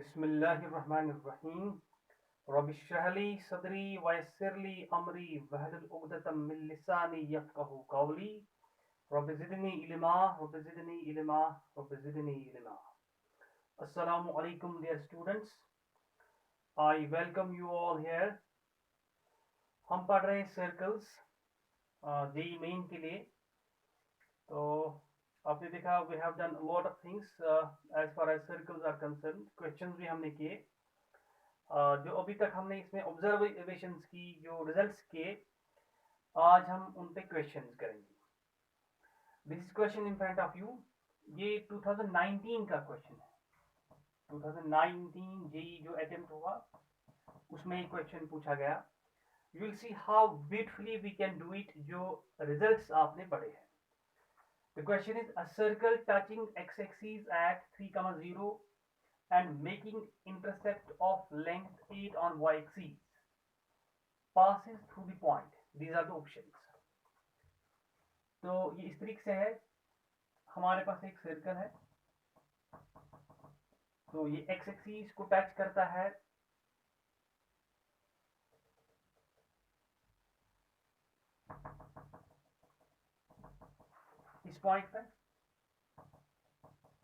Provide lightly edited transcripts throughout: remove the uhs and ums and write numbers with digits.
बिस्मिल्लाहिर्रहमानिर्रहीम। रबिश्रहली सदरी वयस्सिरली अमरी वहलुल उक़दतम मिन लिसानी यफ़क़हू क़ौली। रब्बि ज़िदनी इल्मा रब्बि ज़िदनी इल्मा रब्बि ज़िदनी इल्मा। अस्सलामु अलैकुम dear students, I welcome you all here. हम पढ़ रहे हैं सर्कल्स जेईई मेन के लिए। तो आपने देखा we have done lot of things as far as circles are concern. Questions भी हमने किए। जो अभी तक हमने इसमें ऑब्जर्वेशंस की, जो रिजल्ट्स किए, आज हम उन पे क्वेश्चंस करेंगे। This is question in front of you. ये 2019 का क्वेश्चन है। 2019 जेईई जो अटेम्प्ट हुआ उसमें एक क्वेश्चन पूछा गया। You will see how beautifully we can do it, जो रिजल्ट्स आपने पढ़े हैं। The question is a circle touching x-axis at 3,0 and making intercept of length 8 on y-axis passes through the point. These are the options. तो ये इस तरीके से है। हमारे पास एक सर्कल है, तो ये x-axis को टच करता है इस पॉइंट पर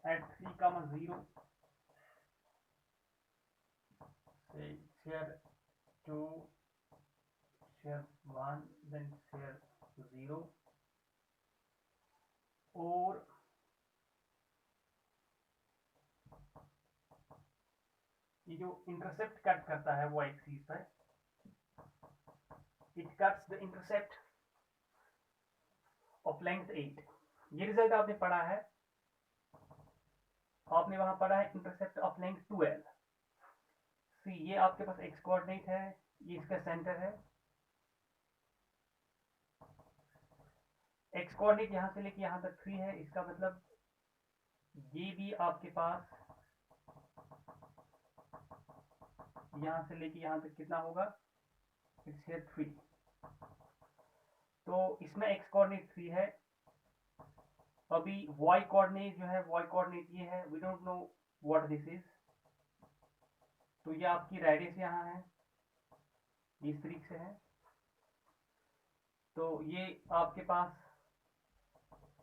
at 3,0 say share 2, share 1, then share 0, और ये जो इंटरसेप्ट कट करता है वो एक्सिस पर, it cuts the intercept of length 8। ये रिजल्ट आपने पढ़ा है, आपने वहां पढ़ा है इंटरसेप्ट ऑफ लेंथ 12। सी, ये आपके पास एक्स कोऑर्डिनेट है, ये इसका सेंटर है। एक्स कोऑर्डिनेट यहां से लेके यहां तक 3 है, इसका मतलब ये भी आपके पास यहां से लेके यहां तक कितना होगा, इट्स हियर 3। तो इसमें एक्स कोऑर्डिनेट 3 है। अभी वाई कोऑर्डिनेट जो है, वाई कोऑर्डिनेट ये है, we don't know what this is. तो ये आपकी रेडियस यहाँ है, इस तरीके से है। तो ये आपके पास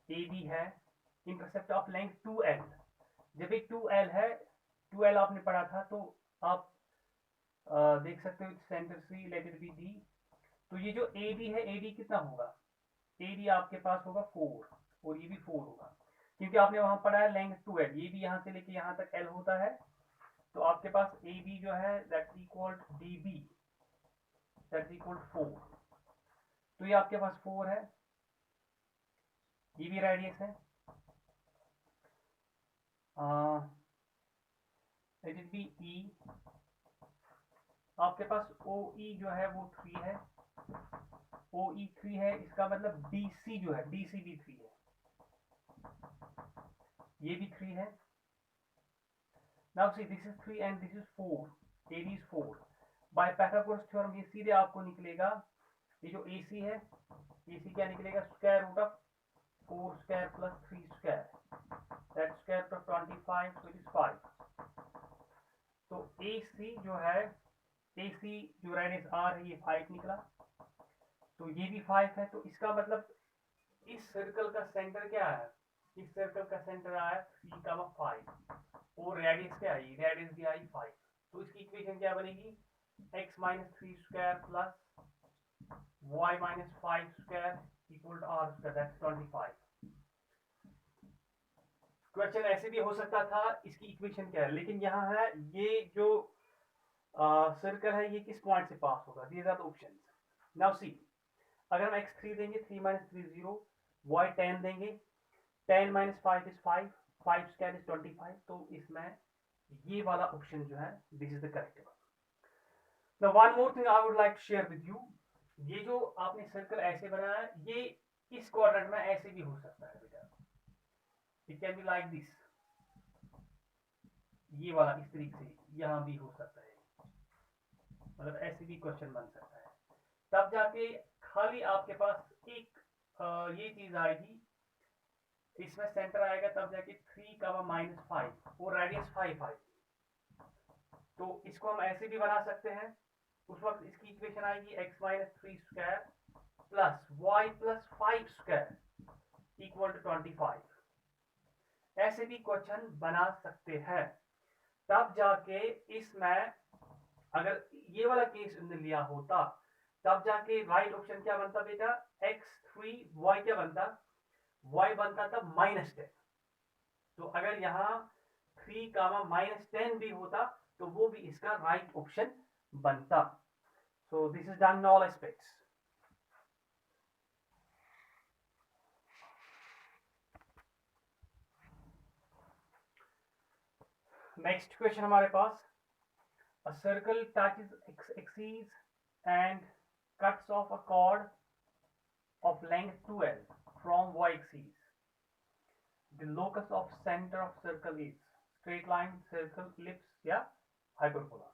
ए बी है, इंटरसेप्ट ऑफ लेंथ 2l। जब एक 2l है, 2l आपने पढ़ा था, तो आप देख सकते हो centre C, let it be D. तो ये जो ए बी है, ए बी कितना होगा, ए बी आपके पास होगा 4, और ये भी 4 होगा, क्योंकि आपने वहां पढ़ा है लेंथ 2l। ये भी यहाँ से लेके यहाँ तक l होता है। तो आपके पास ए बी जो है that's equal D B, that's equal 4। तो ये आपके पास 4 है, ये भी रेडियस है। Let it be E. आपके पास ओ ई जो है वो 3 है, ओ ई 3 है, इसका मतलब डी सी जो है, डी सी भी 3 है, ये भी 3 है। Now see this is 3 and this is 4, A B is 4। By Pythagoras theorem ये सीधे आपको निकलेगा, ये जो ए सी है, ए सी क्या निकलेगा, square root of 4 square plus 3 square, that square root of 25, so it is 5। तो ए सी जो है, ए सी जो रेडियस आर है, ये 5 निकला, तो ये भी 5 है। तो इसका मतलब इस सर्कल का सेंटर क्या है, इस सर्कल का सेंटर आया 3,5, और रेडियस क्या आई, रेडियस भी आई 5। तो इसकी इक्वेशन क्या बनेगी, x minus 3 square plus y minus 5 square equal to r square, that's 25। Question ऐसे भी हो सकता था, इसकी इक्वेशन क्या है, लेकिन यहाँ है ये जो सर्कल है, ये किस पॉइंट से पास होगा। These are the options. Now see, अगर हम x3 देंगे, 3 माइनस 3 0, y 10 देंगे, 10 माइनस 5 इज 5, 5 स्क्वायर इज 25। तो इसमें ये वाला ऑप्शन जो है, this is the correct one. Now one more thing I would like to share with you. ये जो आपने सर्कल ऐसे बनाया है, ये इस क्वाड्रेंट में ऐसे भी हो सकता है बेटा, it can be like this, ये वाला इस तरीके से यहां भी हो सकता है, मतलब ऐसे भी क्वेश्चन बन सकता है। तब जाके खाली आपके पास एक ये चीज आएगी, इसमें सेंटर आएगा, तब जाके 3 का -5 और रेडियस 5 आएगी। तो इसको हम ऐसे भी बना सकते हैं, उस वक्त इसकी इक्वेशन आएगी x minus 3 square plus y plus 5 square equal to 25। ऐसे भी क्वेश्चन बना सकते हैं। तब जाके इसमें अगर ये वाला केस लिया होता तब जाके राइट ऑप्शन क्या बनता बेटा, x3 y क्या बनता, y बनता था -10। तो अगर यहाँ 3 कामा -10 भी होता तो वो भी इसका राइट ऑप्शन बनता। So this is done all aspects. Next question हमारे पास, a circle touches x-axis and cuts off a chord of length 2l from y-axis. The locus of center of circle is straight line, circle, ellipse या hyperbola।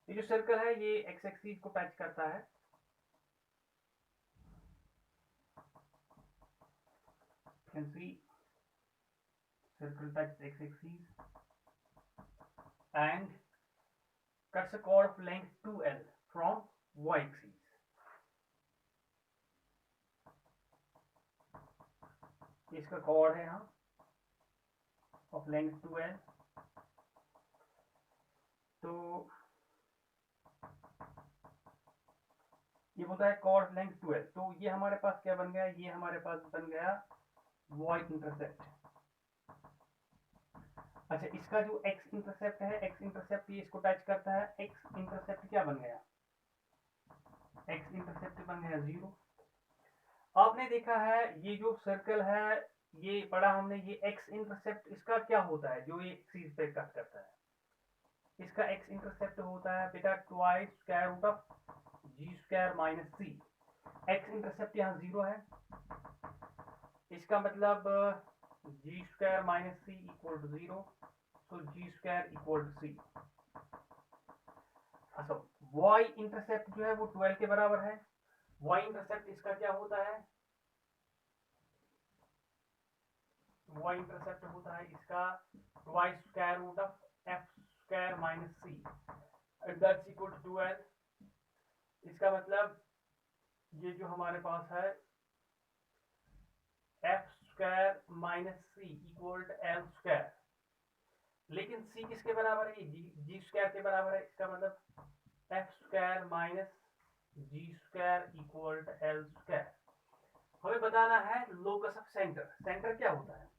ये जो circle है ये x axis को touch करता है, you can see circle touches x axis and cuts a chord of length 2l from y axis। इसका chord है यहाँ of length 2l। तो ये बोलता है chord length 2l, तो ये हमारे पास क्या बन गया, ये हमारे पास बन गया y इंटरसेप्ट। अच्छा, इसका जो x इंटरसेप्ट है, x इंटरसेप्ट ये इसको टच करता है, x इंटरसेप्ट क्या बन गया, x इंटरसेप्ट बन गया 0। आपने देखा है ये जो सर्कल है ये पढ़ा हमने, ये x इंटरसेप्ट इसका क्या होता है, जो ये एक्सिस पे कट करता है, इसका x इंटरसेप्ट होता है बेटा twice square root of g square minus c। x intercept यहाँ 0 है, इसका मतलब g square minus c equal to 0, तो g square equal to c। अच्छा, y इंटरसेप्ट जो है वो 12 के बराबर है। y इंटरसेप्ट इसका क्या होता है, y इंटरसेप्ट होता है इसका twice square root of f square minus c and that's equal to 12। इसका मतलब ये जो हमारे पास है f square minus c equal to l square, लेकिन c किसके बराबर है, g स्क्वायर के बराबर है। इसका मतलब f square minus g square equal to l square. हमें बताना है लोकस ऑफ सेंटर। सेंटर क्या होता है,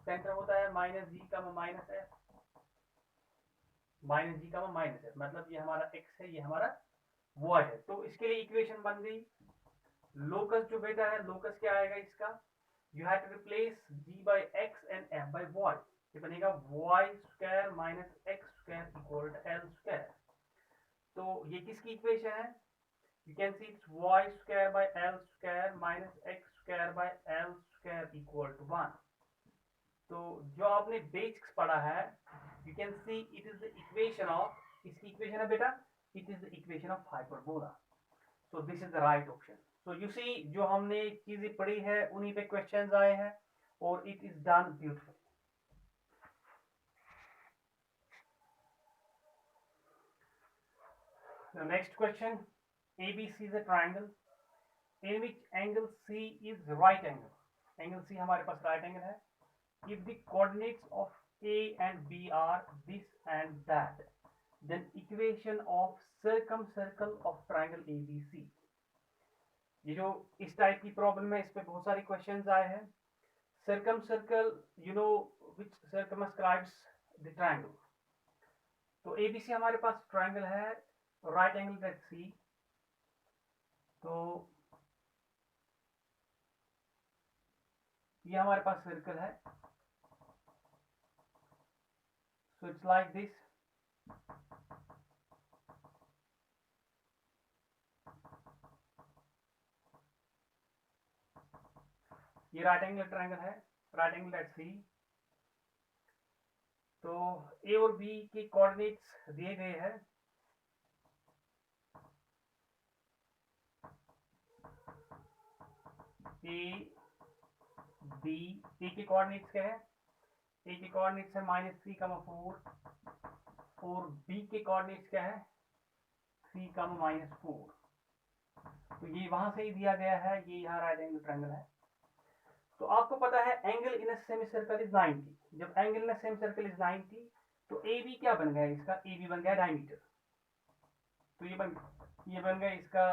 सेंटर होता है माइनस जी का माइनस एफ, माइनस जी का माइनस एफ, मतलब ये हमारा x है, ये हमारा y है। तो इसके लिए इक्वेशन बन गई, लोकस जो बेटा है, लोकस क्या आएगा इसका, you have to replace g by x and f by y। ये बनेगा y square minus x square equal to l square. तो ये किसकी इक्वेशन है, you can see it's y square by l square minus x square by l square equal to 1। तो जो आपने basics पढ़ा है, you can see it is the equation of, इसकी इक्वेशन है बेटा, it is the equation of hyperbola। so this is the right option। so you see जो हमने चीजें पढ़ी है उन्हीं पे क्वेश्चंस आए हैं और it is done beautifully। the next question, ABC is a triangle in which angle C is right angle। angle C हमारे पास right angle है। if the coordinates of A and B are this and that, then equation of circumcircle of triangle ABC। ये जो इस type की problem है, इस पे बहुत सारे क्वेश्चंस आए हैं। circumcircle, you know which circumscribes the triangle। तो ABC हमारे पास ट्रायंगल है, राइट एंगल एट C। तो ये हमारे पास सर्कल है, so it's like this। ये राइट एंगल ट्रायंगल है, राइट एंगल एट C। तो A और B के कोऑर्डिनेट्स दिए गए हैं। A B, A के कोऑर्डिनेट्स क्या है, A के कोऑर्डिनेट्स है -3, 4 और बी के कोऑर्डिनेट्स क्या है 3, -4। तो ये वहां से ही दिया गया है, ये यहाँ राइट एंगल ट्रायंगल है। तो आपको पता है angle in a semi circle is 90। जब angle in a semi circle is 90 तो ए बी क्या बन गया इसका, ए बी बन गया डायमीटर। तो ये बन गया इसका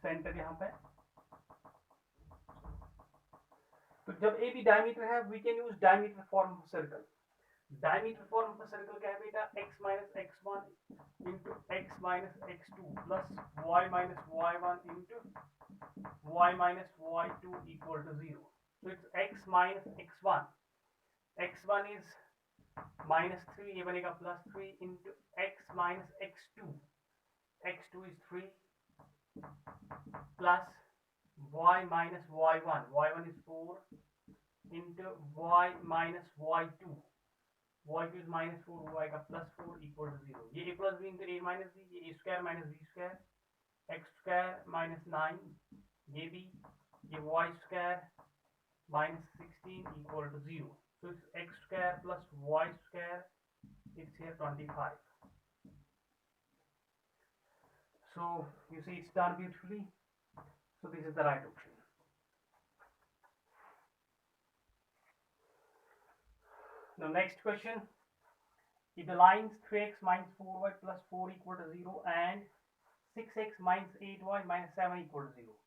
सेंटर यहाँ पे। तो जब ए बी डायमीटर है we can use diameter form of circle. Diameter form of circle क्या है बेटा, x minus x1 into x minus x2 plus y minus y1 into y minus y2 equal to 0। So it's x minus x1. x1 is -3, ये बनेगा +3 into x minus x2. x2 is 3 plus y minus y1. y1 is 4 into y minus y2. y2 is -4, वो आएगा +4 equal to 0। ये a plus b into a minus b, ये a square minus b square, x square minus 9, ये b, ये y square -16 equal to 0. So it's x square plus y square, it's here 25. So you see it's done beautifully. So this is the right option. Now next question. If the lines 3x minus 4y plus 4 equal to 0 and 6x minus 8y minus 7 equal to 0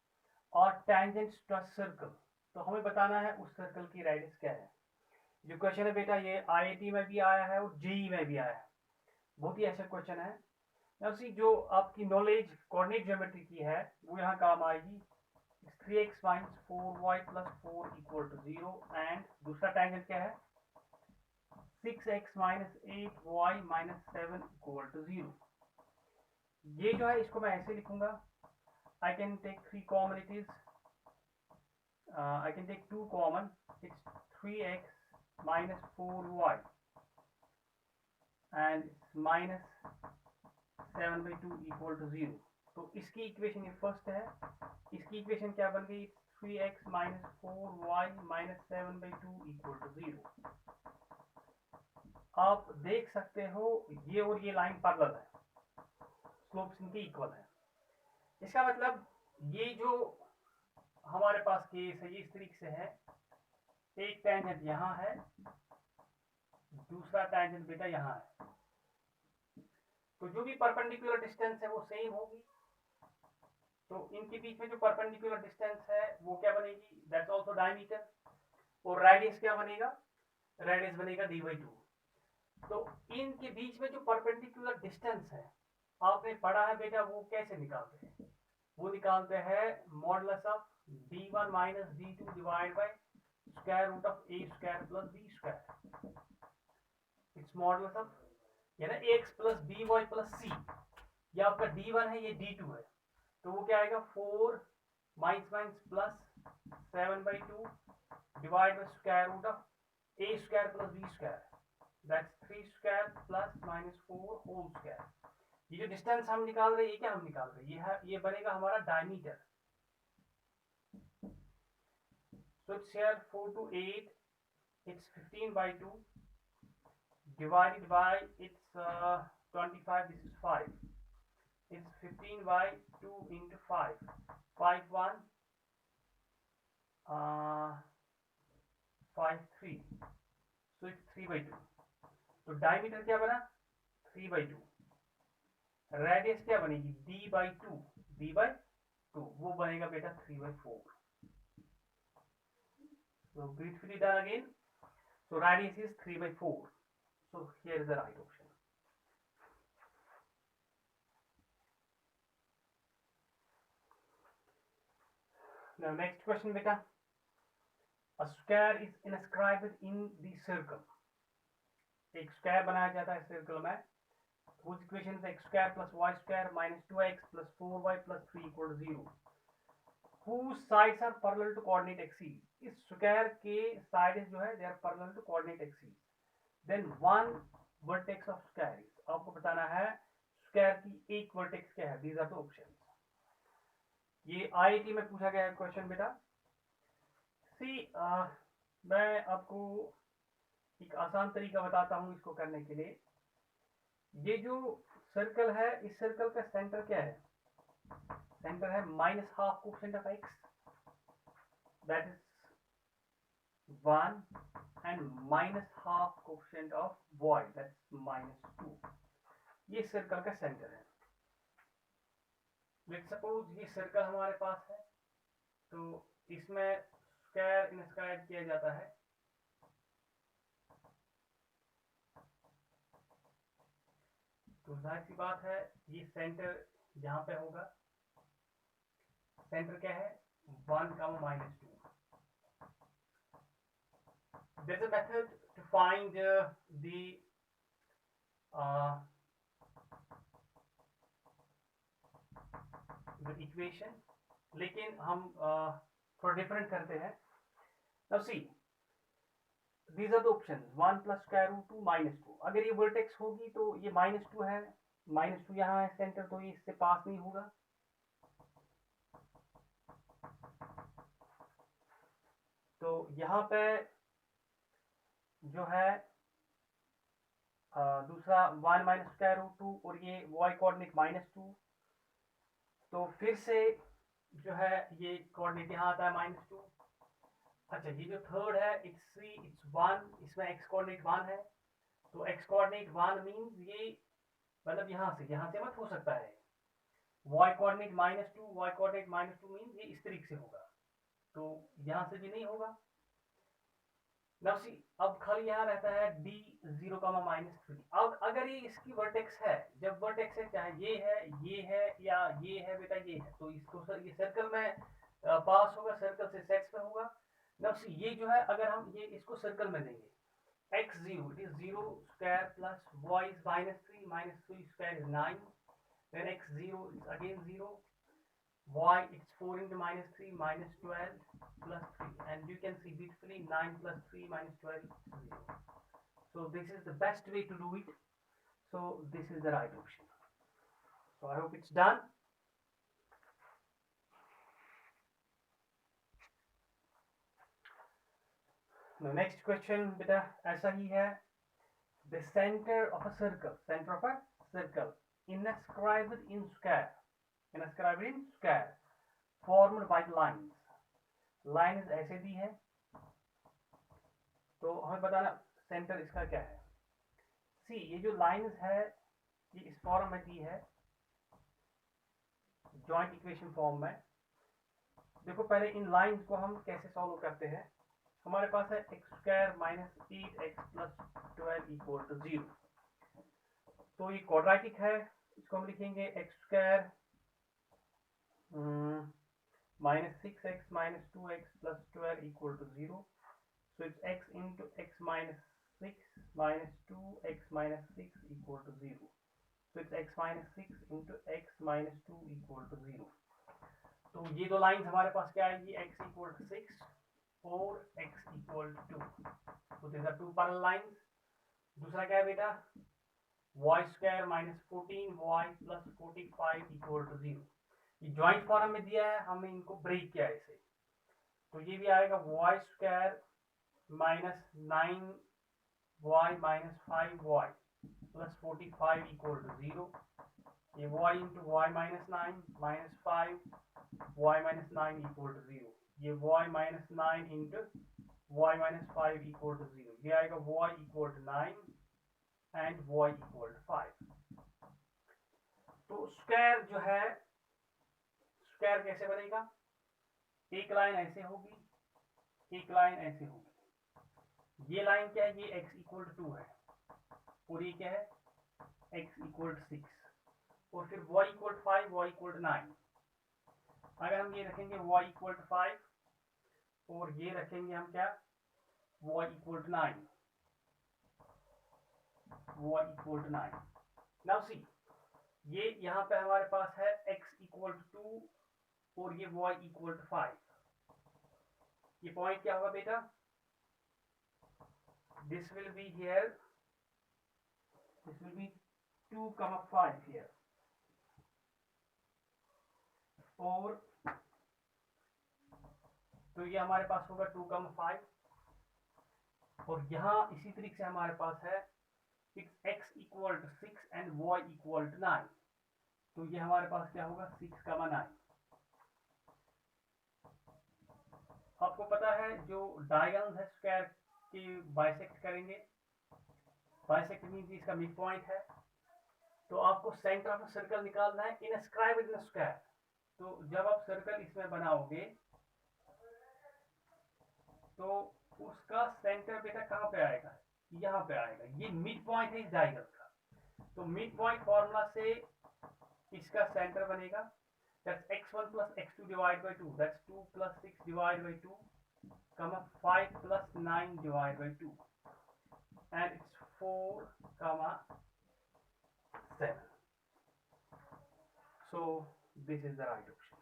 are tangents to a circle, तो हमें बताना है उस circle की radius क्या है। जो question है बेटा ये आईआईटी में भी आया है और जेई में भी आया है, बहुत ही अच्छा क्वेश्चन है। उसी जो आपकी नॉलेज कोऑर्डिनेट ज्योमेट्री की है वो यहाँ काम आएगी। 3x minus 4y plus 4 equal to 0 and दूसरा टेंजेंट क्या है 6x minus 8y minus 7 equal to 0। ये जो है इसको मैं ऐसे लिखूंगा, I can take 3 common, it is I can take 2 common, it's 3x minus 4y and it's minus 7 by 2 equal to 0। तो इसकी इक्वेशन ये फर्स्ट है, इसकी इक्वेशन क्या बन गई 3x minus 4y minus 7 by 2 equal to 0। आप देख सकते हो ये और ये लाइन पैरेलल है, स्लोप्स इनके इक्वल है। इसका मतलब ये जो हमारे पास केस है ये इस तरीके से है, एक टेंजेंट यहाँ है, दूसरा टेंजेंट बेटा यहाँ है। तो जो भी परपेंडिकुलर डिस्टेंस है वो सेम होगी, तो इनके बीच में जो परपेंडिकुलर डिस्टेंस है वो क्या बनेगी, दैट्स आल्सो डायमीटर। और रेडियस क्या बनेगा, रेडियस बनेगा d/2। तो इनके बीच में जो परपेंडिकुलर डिस्टेंस है आपने पढ़ा है बेटा, वो कैसे निकालते हैं, वो निकालते हैं modulus of d1 minus d2 divide by square root of a square plus b square. It's modulus of यानी ax plus by plus c, ये आपका d1 है ये d2 है, तो वो क्या आएगा 4 minus minus plus 7 by 2 divide by square root of a square plus b square, that's 3 square plus -4 whole square. ये जो डिस्टेंस हम निकाल रहे हैं ये क्या हम निकाल रहे हैं, ये है, ये बनेगा हमारा diameter. So it's here 4 to 8, it's 15 by 2 divided by it's 25, this is 5, it's 15 by 2 into 5, 5 1 5 3, so it's 3 by 2। तो डायमीटर क्या बना 3 by 2, रेडियस क्या बनेगी d/2, वो बनेगा बेटा 3/4। So beautifully done again. So radius is 3/4. So here is the right option. Now next question beta. A square is inscribed in the circle. एक square बनाया जाता है सर्कल में, whose equation is x square plus y square minus 2x plus 4y plus 3 equal to 0. Whose sides are parallel to coordinate axis. इस square के sides जो है they are parallel to coordinate axis. Then one vertex of square is, आपको बताना है square की एक vertex क्या है। These are the options. ये आईआईटी में पूछा गया है क्वेश्चन बेटा। मैं आपको एक आसान तरीका बताता हूँ इसको करने के लिए। ये जो सर्कल है, इस सर्कल का सेंटर क्या है? सेंटर है -12 coefficient of x, that is 1, and -12 coefficient of y, that's -2। ये सर्कल का सेंटर है। लेट्स सपोज ये सर्कल हमारे पास है, तो इसमें स्क्वायर इंस्क्राइब किया जाता है। तो जाहिर सी बात है ये सेंटर यहाँ पे होगा। सेंटर क्या है? 1, -2। There's a method to find the equation, लेकिन हम थोड़ा डिफरेंट करते हैं। Now see, these are the options, 1 plus square root 2 -2। अगर ये वर्टेक्स होगी तो ये -2 है, -2 यहाँ है सेंटर, तो ये इससे पास नहीं होगा। तो यहाँ पे जो है दूसरा 1 माइनस स्क्वायर रूट 2 और ये y कोऑर्डिनेट -2, तो फिर से जो है ये कोऑर्डिनेट यहाँ आता है -2। अच्छा, ये जो थर्ड है इट्स 3, इट्स 1, इसमें x कोऑर्डिनेट 1 है, तो x कोऑर्डिनेट 1 मींस ये मतलब यहाँ से मत हो सकता है। y coordinate -2, y coordinate -2 means ये इस तरीके से होगा, तो यहाँ से भी नहीं होगा। नाउ सी, अब खाली यहाँ रहता है d 0, -3। अब अगर ये इसकी वर्टेक्स है, जब वर्टेक्स है चाहे ये है या ये है बेटा, ये है, तो इसको ये सर्कल में पास होगा, सर्कल से सेक्स में होगा। नाउ सी, ये जो है अगर हम ये इसको सर्कल में देंगे, x0 it is 0 square plus y is -3 square is 9, then x0 is again 0, y it's 4 into -3 -12 plus 3, and you can see beautifully 9 plus 3 minus 12 is 0. So this is the best way to do it. So this is the right option. So I hope it's done. Now next question beta ऐसा ही है, the center of a circle inscribed in square formed by lines ऐसे दी है, तो हमें बताना centre इसका क्या है। सी, ये जो लाइंस है ये इस फॉर्म में दी है, जॉइंट इक्वेशन फॉर्म में। देखो पहले इन लाइंस को हम कैसे सॉल्व करते हैं। हमारे पास है x² -8x + 12 = 0, तो ये क्वाड्रेटिक है, इसको हम लिखेंगे x² -6x - 2x + 12 = 0। So it's x into x minus 6 minus 2x minus 6 equal to 0. So it's x minus 6 into x minus 2 equal to 0. तो ये दो लाइंस हमारे पास क्या आएगी, x equal to 6 और x equal to 2. So these are two parallel lines. दूसरा क्या है बेटा, y² minus 14y plus 45 equal to 0. ये ज्वाइंट फॉर्म में दिया है, हमने इनको ब्रेक किया ऐसे, तो ये भी आएगा y² -9y - 5y plus 45 equal to 0. ये y into y - 9 - 5 y - 9 equal to 0. ये y - 9 into y - 5 equal to 0. ये आएगा y equal to 9 and y equal to 5. तो स्क्वायर जो है, स्क्वायर कैसे बनेगा, एक लाइन ऐसे होगी, एक लाइन ऐसे होगी। ये लाइन क्या है, ये x equal to 2 है, और ये क्या है, x equal to 6, और फिर y equal to 5, y equal to 9। अगर हम ये रखेंगे y equal to 5 और ये रखेंगे हम क्या, y equal to 9, y equal to 9। Now see, ये यहाँ पे हमारे पास है x equal to 2 और ये y equal to 5। ये पॉइंट क्या होगा बेटा, this will be here, this will be 2, 5 here, और तो ये हमारे पास होगा 2, 5, और यहाँ इसी तरीके से हमारे पास है it's x equal to 6 and y equal to 9, तो ये हमारे पास क्या होगा 6, 9। आपको पता है जो डायगोनल है स्क्वायर के बाइसेक्ट करेंगे, बाइसेक्ट मींस इसका मिड पॉइंट है, तो आपको सेंटर ऑफ सर्कल निकालना है इन स्क्राइब इन स्क्वायर। तो जब आप सर्कल इसमें बनाओगे तो उसका सेंटर बेटा कहाँ पे आएगा, यहाँ पे आएगा, ये मिड पॉइंट है इस डायगोनल का। तो मिड पॉइंट फॉर्मूला से इसका सेंटर बनेगा, that's x1 plus x2 divided by 2, that's 2 plus 6 divided by 2, comma 5 plus 9 divided by 2, and it's 4, 7. So this is the right option.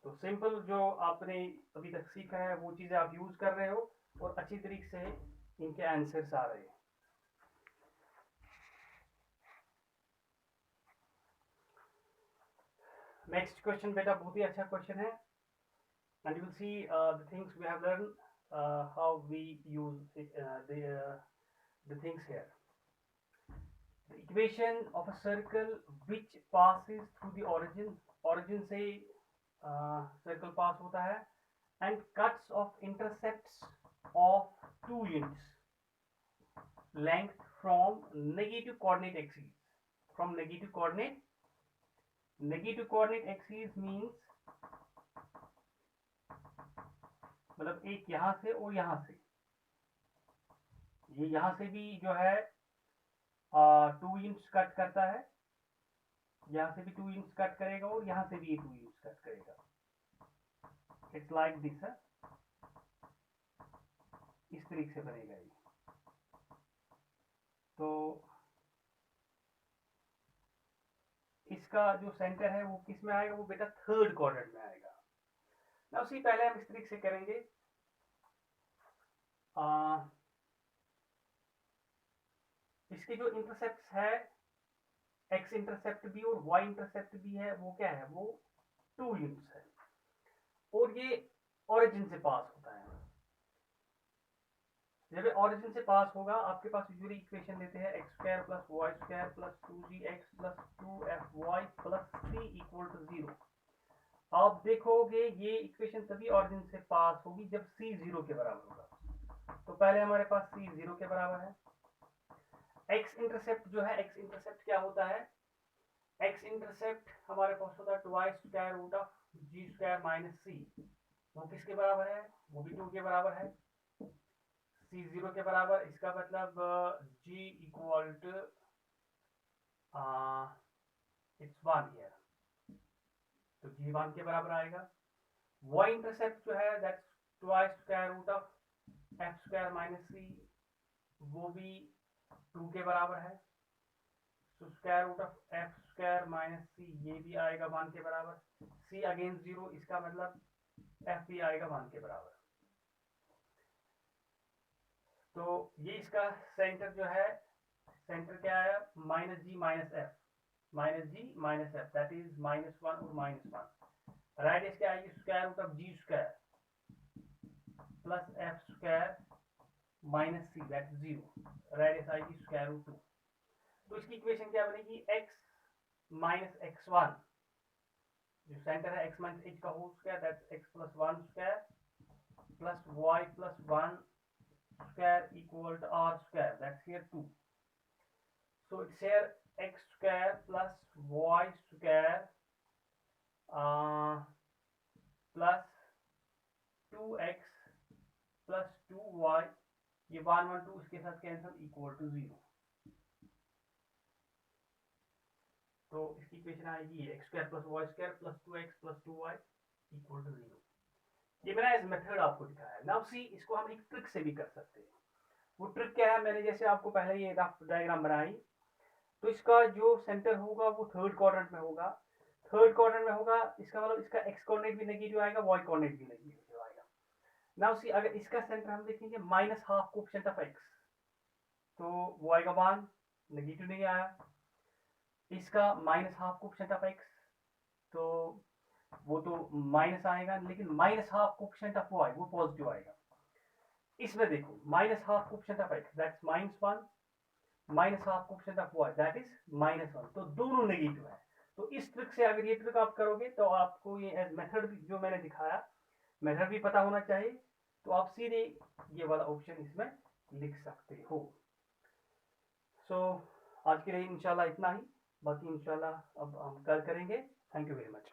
तो सिंपल जो आपने अभी तक सीखा है वो चीजें आप यूज कर रहे हो और अच्छी तरीके से इनके आंसर्स आ रहे हैं। नेक्स्ट क्वेश्चन बेटा बहुत ही अच्छा क्वेश्चन है, and you will see the things we have learned, how we use it, the things here. The equation of a circle which passes through the origin से circle pass होता है, and cuts of intercepts of 2 units length from negative coordinate axis. From negative coordinate axis means मतलब एक यहां से और यहां से, ये यहां से भी जो है 2 इंच कट करता है, यहां से भी 2 इंच कट करेगा और यहां से भी 2 इंच कट करेगा। इट्स लाइक दिस है, इस तरीके से बनेगा ये। तो इसका जो सेंटर है वो किस में आएगा, वो बेटा थर्ड क्वाड्रेंट में आएगा। ना उसी पहले हम इस तरीके से करेंगे, इसके जो इंटरसेप्ट है x इंटरसेप्ट भी और y इंटरसेप्ट भी है, वो क्या है, वो 2 यूनिट्स है और ये ओरिजिन से पास होता है। जब ओरिजिन से पास होगा आपके पास यूजुअली इक्वेशन देते हैं x square plus y square plus 2gx plus 2fy plus c equal to 0। आप देखोगे ये इक्वेशन तभी ओरिजिन से पास होगी जब c 0 के बराबर होगा। तो पहले हमारे पास c 0 के बराबर है। x इंटरसेप्ट जो है, x इंटरसेप्ट क्या होता है, x इंटरसेप्ट हमारे पास होता है twice square root of g square minus c। वो किसके बराबर है, वो भी 2 के बराबर है। c 0 के बराबर, इसका मतलब g equal to it's 1 here, तो g 1 के बराबर आएगा। y इंटरसेप्ट जो है that's twice square root of f square minus c, वो भी 2 के बराबर है। तो square root of f square minus c, ये भी आएगा 1 के बराबर। c अगेन 0, इसका मतलब f भी आएगा 1 के बराबर। तो ये इसका सेंटर जो है, सेंटर क्या है, minus g minus f, that is -1 और -1। राइट क्या आएगी, square root of g square plus f square minus c, that is 0। Right आएगी स्क्वायर रूट 2। तो इसकी इक्वेशन क्या बनेगी, x माइनस x1, जो सेंटर है x माइनस h का whole square, that's x plus 1 square plus y plus 1 square equal to r square, that's here 2. So it's here x square plus y square plus 2x plus 2y, ये 1 1 2 इसके साथ cancel, equal to 0। तो इसकी equation आएगी x square plus y square plus 2x plus 2y equal to 0। ये मैंने इस method आपको दिखाया है। नाउ सी, इसको हम एक ट्रिक से भी कर सकते हैं। वो ट्रिक क्या है, मैंने जैसे आपको पहले ये रफ डायग्राम बनाई, तो इसका जो सेंटर होगा वो थर्ड क्वाड्रेंट में होगा। थर्ड क्वाड्रेंट में होगा, इसका मतलब इसका x कोऑर्डिनेट भी नेगेटिव आएगा, y कोऑर्डिनेट भी नेगेटिव आएगा। नाउ सी, अगर इसका सेंटर हम देखेंगे -12 कोएफिशिएंट ऑफ x, तो वो आएगा 1, नेगेटिव नहीं आया। इसका -12 कोएफिशिएंट ऑफ x, तो वो तो माइनस आएगा, लेकिन -12 कोएफिशिएंट ऑफ y वो पॉजिटिव आएगा। इसमें देखो -12 coefficient of x, that's -1 minus half coefficient of y that is -1, तो दोनों नेगेटिव है। तो इस ट्रिक से अगर ये ट्रिक आप करोगे तो आपको ये मेथड भी जो मैंने दिखाया मेथड भी पता होना चाहिए, तो आप सीधे ये वाला ऑप्शन इसमें लिख सकते हो। सो आज के लिए इंशाल्लाह इतना ही, बाकी इंशाल्लाह अब हम कल करेंगे। Thank you very much.